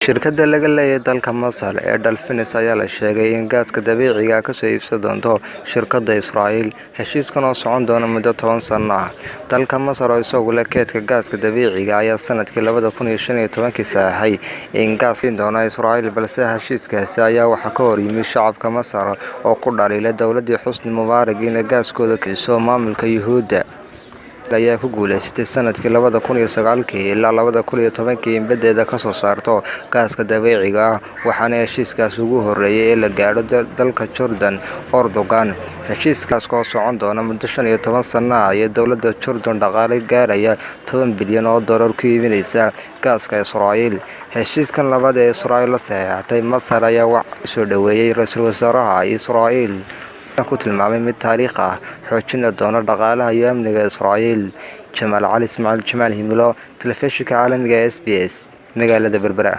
shirkadda laga leeyahay dalka Masar ee Dolphinus ayaa la sheegay in gaaska dabiiciga ah ka soo iibsan doonto shirkadda Israa'iil heshiiskan oo socon doona muddo 10 sano ah. Dalka Masar oo isagu leh keedka gaaska dabiiciga ayaa sanadkii 2015 saxay in gaaska doona Israa'iil balse heshiiskaasi ayaa waxa ka hor yimid shacabka Masar oo ku dhaliilay dawladda Xusni Mubaarak in gaaskooda ka soo maamulka Yuhuudda ayaa ku guuleystay sanadkii 2009 ilaa 2010 in badeeda ka soo saarto gaaska dabiiciga ah waxaana heshiiskaas ugu horeeyay ee la gaadho dalka Jordan Erdogan. Heshiiskaas oo socon doona muddo 15 sano ah ayaa dawladda Jordan dhaqaale gaaraya $10 bilyan ku iibinaysa gaaska Israa'iil. Heshiiskan labaad ee Israa'iil la saxeexatay Masar ayaa wax soo dhaweeyay ra'iisul wasaaraha Israa'iil ku tilmaamay mid taariikhi ah xoojin doona dhaqaalaha iyo amniga Israa'iil. Jamaal Ali Ismaaciil Jamaal Himilo, telefishinka caalamiga SBS magaalada Berbera.